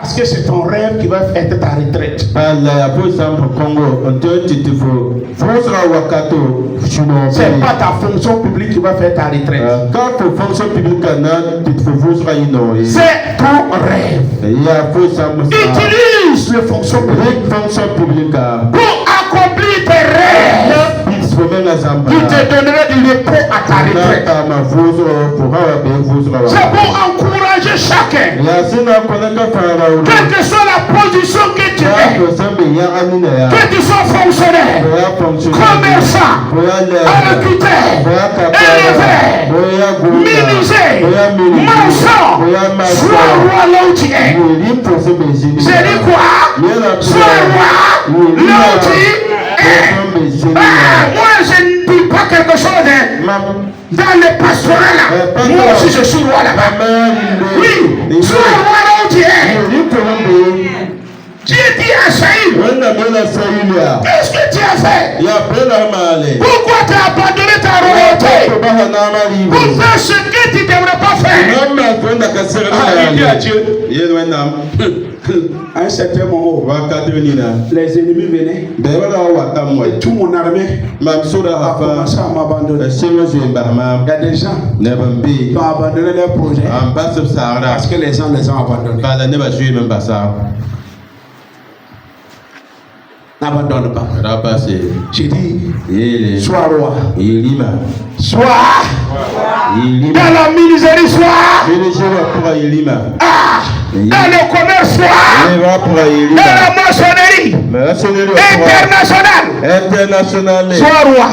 Parce que c'est ton rêve qui va être ta retraite. C'est pas ta fonction publique qui va faire ta retraite. C'est ton rêve. Utilise les fonctions publiques pour accomplir tes rêves. Il te donnera du repos à ta retraite. C'est pour encourager chacun. Quelle que soit la position que tu es, que tu sois fonctionnaire, commerçant, agriculteur, éleveur, menuisier, maçon, sois roi là où tu es. J'ai dit quoi? Sois roi là où tu es. Moi je ne dis pas quelque chose dans le pastorat là. Moi aussi je suis roi là-bas. Oui, sois roi là où tu es. Dieu dit à Saïd, qu'est-ce que tu as fait? Pourquoi tu as abandonné ta royauté pour faire ce que tu ne devrais pas faire? Il dit à Dieu. À un certain moment, les ennemis venaient et tout mon armée a commencé à m'abandonner. Il y a des gens qui ont abandonné leur projet parce que les gens les ont abandonnés. N'abandonne pas. J'ai dit, sois roi. Sois dans la misérie, sois. Dans le commerce, sois. Dans la maçonnerie internationale. Sois roi.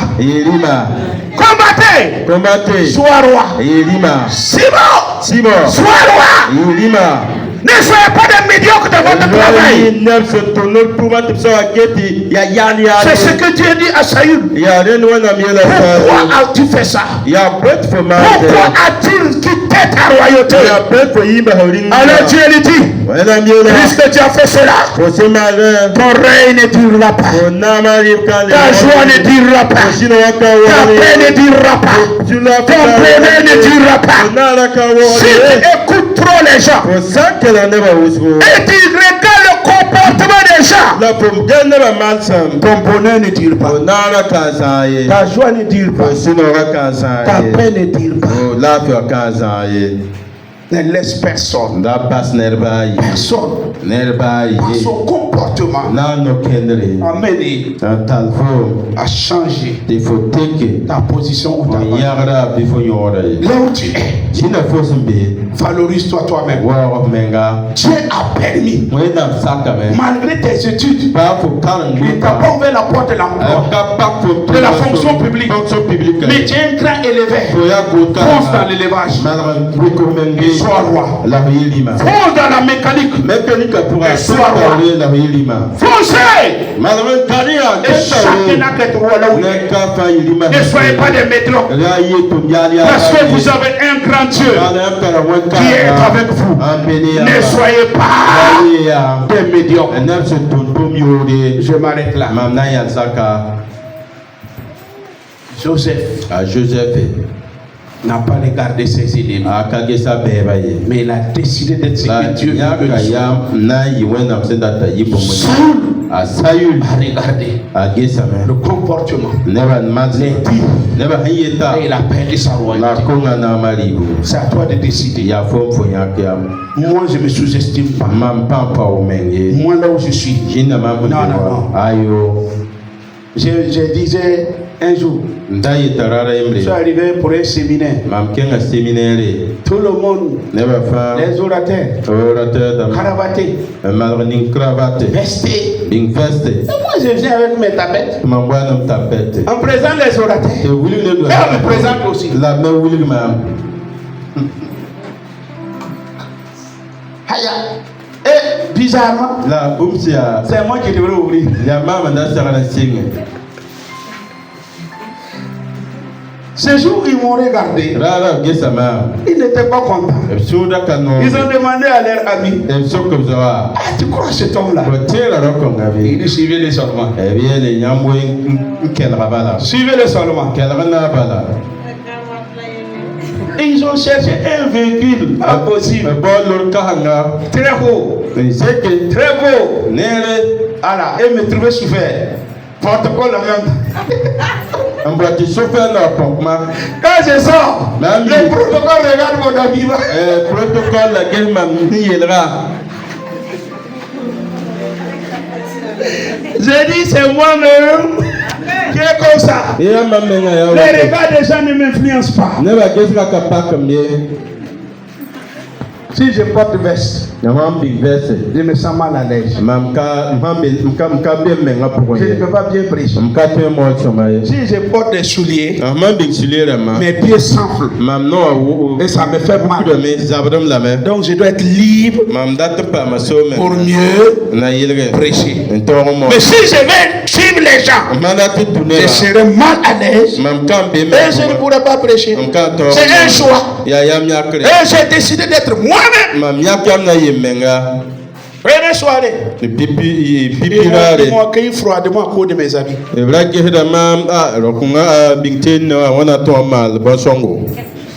Combattez. Sois roi. Simon. Sois roi. Ne soyez pas des médiocres dans votre travail. C'est ce que Dieu dit à Saül. Pourquoi as-tu fait ça? Pourquoi as-tu quitté ta royauté? Alors Dieu lui dit, puisque tu as fait cela, ton règne ne durera pas. Ta joie ne durera pas. Ta paix ne durera pas. Ton bonheur ne durera pas. Si tu écoutes trop les gens, et tu regardes le comportement des gens, ton bonheur ne dure pas. Ta joie ne dure pas. Ta paix ne dure pas. Ne laisse personne par son comportement amener à changer ta position ou ta vie. Là où tu es, valorise-toi toi-même. Dieu a permis, malgré tes études, il ne t'a pas ouvert la porte de l'emploi, de la fonction publique. Mais tu es un grand éleveur. Fonce dans l'élevage. Sois roi. Fonce dans la mécanique. Et sois roi. Foncez. Et chacun n'a qu'être roi là où il est. Ne soyez pas des médiocres. Parce que vous avez un grand Dieu qui est avec vous. Ne soyez pas des médiocres. Je m'arrête là. Joseph n'a pas regardé ses ennemis, mais il a décidé d'être ce que Dieu veut. Saül a regardé le comportement, les dires, et il a perdu sa royauté. C'est à toi de décider. Moi je me sous-estime pas. Moi là où je suis, non. Je disais un jour, je suis arrivé pour un séminaire. Tout le monde, les orateurs, cravatés, vestés. Et moi je viens avec mes tapettes. En présent les orateurs, et on me présente aussi. Et bizarrement, c'est moi qui devrais ouvrir. Ce jour, ils m'ont regardé. Ils n'étaient pas contents. Ils ont demandé à leur ami, tu crois cet homme-là? Il dit, suivez-les seulement. Suivez-les seulement. Et ils ont cherché un véhicule impossible, très haut. C'est que très beau. Voilà, et me trouver souffert. Protocole même. Quand je sors, le protocole regarde mon ami. Protocole, la gueule m'a mis. J'ai dit, c'est moi-même qui est comme ça. Les regards des gens ne m'influencent pas. Si je porte veste, je me sens mal à l'aise. Je ne peux pas bien prêcher. Si je porte des souliers, mes pieds s'enflent et ça me fait mal. Donc je dois être libre pour mieux prêcher. Mais si je vais suivre les gens, je serai mal à l'aise et je ne pourrai pas prêcher. C'est un choix. Et j'ai décidé d'être moi-même. Première soirée, ils m'ont accueilli froidement à cause de mes amis.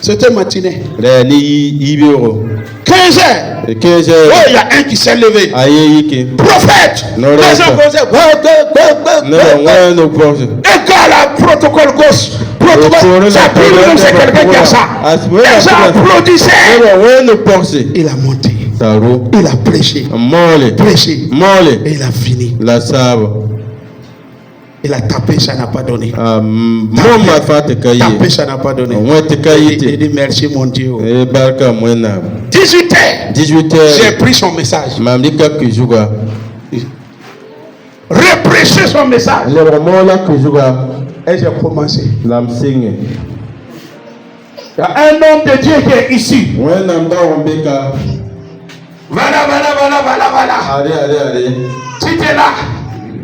C'était matinée. 15 heures. Oh, il y a un qui s'est levé. Prophète. Les gens faisaient. Égal à protocole gauche. Protocole. Ça prie comme c'est quelqu'un qui a ça. Les gens applaudissaient. Il a monté. Il a prêché. Et il a fini. Il a tapé, ça n'a pas donné. Tapé, ça n'a pas donné. Il dit merci mon Dieu. 18 heures. J'ai pris son message. Reprêcher son message. Et j'ai commencé. Il y a un homme de Dieu qui est ici. Voilà. Allez. Si tu es là,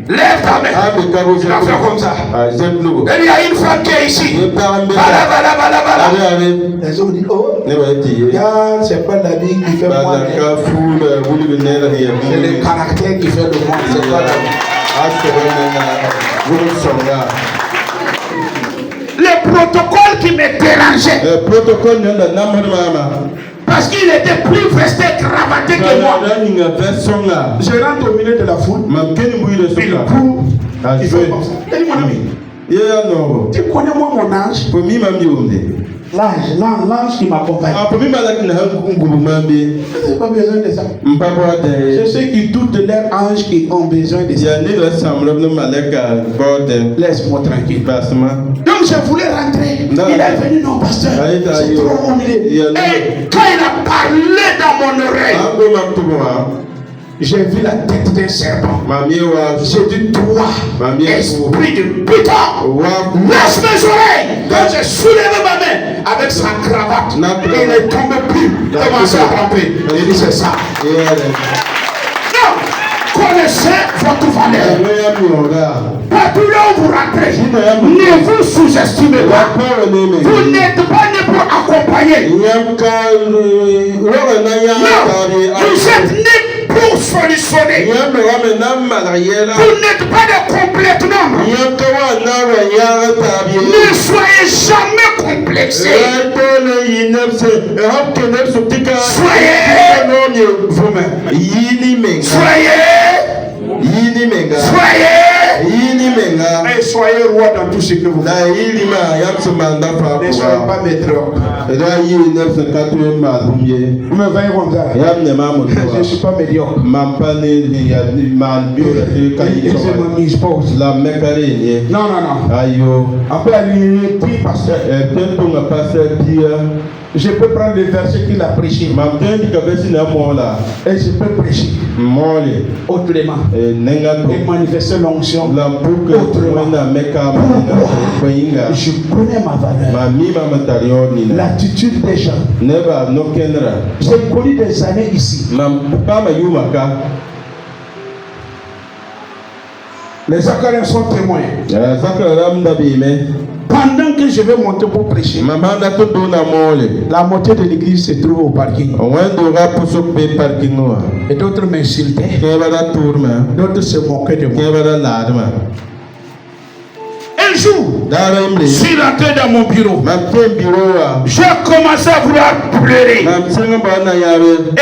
lève ta main. Tu vas faire comme ça. Et il y a une femme qui est ici. Voilà. Les hommes disent, oh, c'est pas la vie qui fait moi. C'est le caractère qui fait de moi. C'est pas la vie. Le protocole qui me dérangeait. Parce qu'il était plus vesté, cravaté que moi. Je rentre au milieu de la foule. Il fait comme ça. Il dit, mon ami, tu connais moi mon âge? L'ange qui m'accompagne. Je n'ai pas besoin de ça. C'est ceux qui doutent de leurs anges qui ont besoin de ça. Laisse-moi tranquille. Donc je voulais rentrer. Il est venu, non, pasteur. C'est trop humilié. Et quand il a parlé dans mon oreille, j'ai vu la tête d'un serpent. J'ai dit, toi, esprit de putain, laisse mes oreilles. Quand j'ai soulevé ma main avec sa cravate, il est tombé plus. Il a commencé à ramper. J'ai dit, c'est ça. Non, connaissez votre valeur. Partout là où vous rentrez, ne vous sous-estimez pas. Vous n'êtes pas né pour accompagner. Non, vous êtes né pour solutionner. Vous n'êtes pas de complètement. Ne soyez jamais complexé. Soyez vous-même. Soyez roi dans tout ce que vous faites. Ne soyez pas maître. Vous me voyez comme ça. Je ne suis pas médiocre. Non. Après l'unité, pasteur. Je peux prendre le verset qu'il a prêché. Et je peux prêcher autrement. Et manifester l'onction autrement. Pourquoi? Je connais ma valeur. L'attitude des gens. J'ai connu des années ici. Les Acariens sont témoins. Pendant que je vais monter pour prêcher, la moitié de l'église se trouve au parking. Et d'autres m'insultaient. D'autres se moquaient de moi. Et Un jour, je suis rentré dans mon bureau. J'ai commencé à vouloir pleurer. Et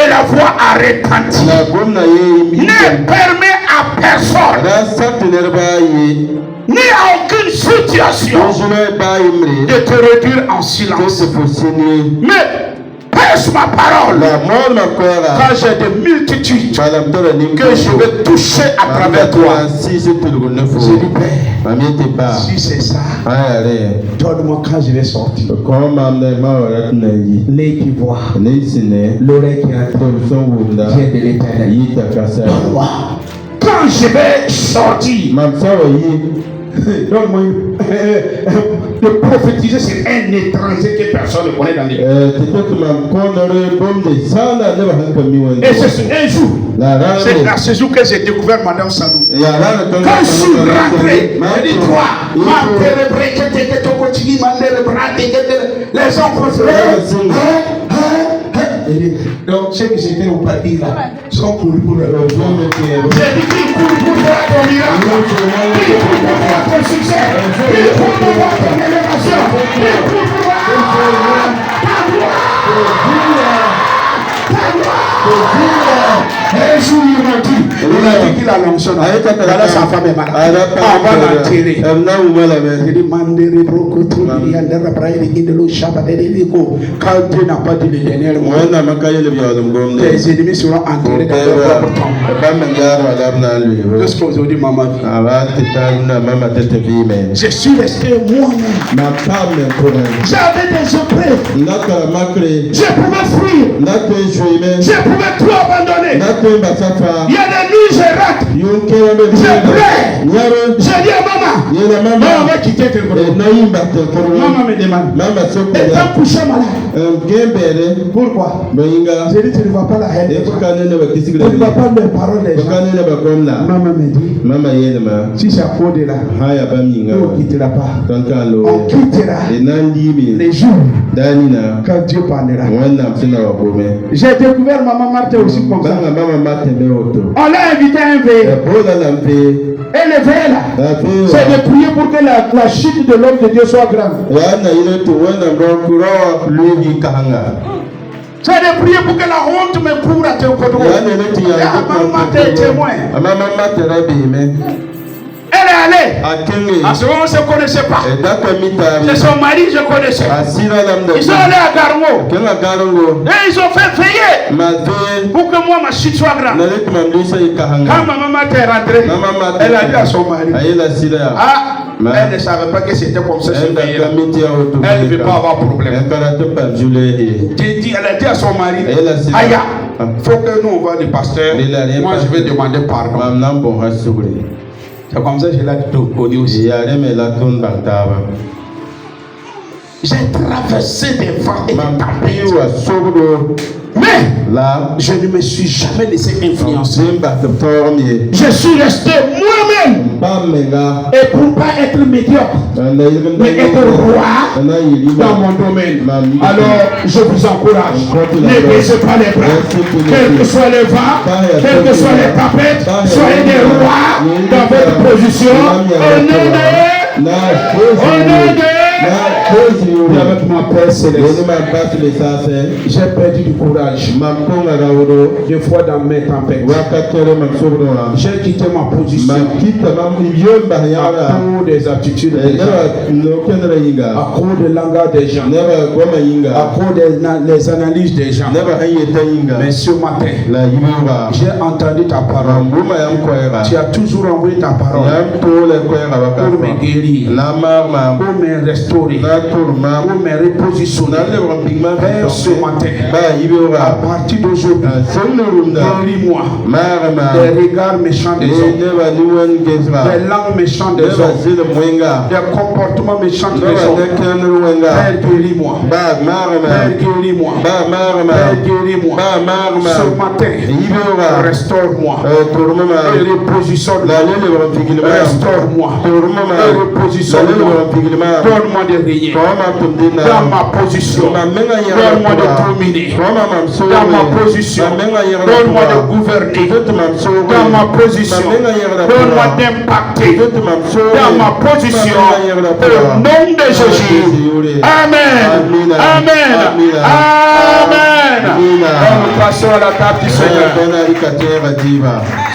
la voix a retenti. Ne permet à personne, ni à aucune situation, de te réduire en silence. Mais pèse ma parole quand j'ai des multitudes que je vais toucher à travers toi. Je dis, Père, si c'est ça, donne-moi quand je vais sortir l'œil qui voit, l'oreille qui entend, vient de l'Éternel. Donne-moi quand je vais sortir, donne-moi de prophétiser sur un étranger que personne ne connaît dans les. Et c'est un jour, c'est à ce jour que j'ai découvert Madame Sanou. Quand je suis rentré, elle dit toi, les enfants, donc ceux qui étaient au parti là sont courus pour le j'ai dit qu'ils courent pour voir ton miracle, qu'ils courent pour voir ton succès, qu'ils courent pour voir ton élévation, qu'ils courent pour voir ta gloire. Un jour il m'a dit, qu'il a l'onction. Voilà, sa femme est malade. On va l'enterrer. Il dit, Mandere Broko, il y a un rabraille de l'eau, Shabbat et l'Égo. Quand Dieu n'a pas dit le dernier mot, les ennemis seront enterrés dans leur propre tombe. Tout ce qu'aujourd'hui, maman vit. Je suis resté moi-même. J'avais des épreuves. Je pouvais fuir. Je pouvais tout abandonner. Il y a des nuits, je rate. Je pleure. Je dis à maman, on va quitter quelque chose. Maman me demande. Et t'as couché malade. Pourquoi? J'ai dit, tu ne vas pas la haine. Tu ne vas pas les paroles des gens. Maman me dit, si c'est à cause de là, on ne quittera pas. On quittera les jours quand Dieu parlera. J'ai découvert maman Marthe aussi comme ça. On l'a invité à un veillé. Et le veillé là, c'est de prier pour que la chute de l'homme de Dieu soit grande. C'est de prier pour que la honte me couvre à tes côtés. Maman Marthe est témoin. Elle est allée. À ce moment, on ne se connaissait pas. C'est son mari, je connaissais. Ils sont allés à Garmo. Et ils ont fait veiller pour que moi, ma chute soit grande. Quand ma maman est rentrée, elle a dit à son mari, elle ne savait pas que c'était comme ça. Elle ne veut pas avoir de problème. Elle a dit à son mari, Aya, il faut que nous on va du pasteur. Moi, je vais demander pardon. C'est comme ça que je l'ai connu aussi. J'ai traversé des vents et des tempêtes. Mais je ne me suis jamais laissé influencer. Je suis resté moi-même. Et pour ne pas être médiocre, mais être roi dans mon domaine. Alors, je vous encourage. Ne baissez pas les bras. Quels que soient les vents, quelles que soient les tempêtes, soyez des rois dans votre position. Avec ma paix céleste, j'ai perdu du courage. Des fois dans mes tempêtes, j'ai quitté ma position à cause des attitudes des gens, à cause du langage des gens, à cause des analyses des gens. Mais ce matin, j'ai entendu ta parole. Tu as toujours envoyé ta parole pour me guérir, pour me restaurer, pour me repositionner. Père, ce matin, à partir d'aujourd'hui, guéris-moi des regards méchants des hommes, des langues méchantes des hommes, des comportements méchants des hommes. Père, guéris-moi. Père, guéris-moi. Père, guéris-moi. Ce matin, restaure-moi et repositionne-moi. Restaure-moi et repositionne-moi. Donne-moi de régner dans ma position. Donne-moi de dominer dans ma position. Donne-moi de gouverner dans ma position. Donne-moi d'impacter dans ma position. Au nom de Jésus. Amen. Amen. Amen. Nous passons à la table du Seigneur.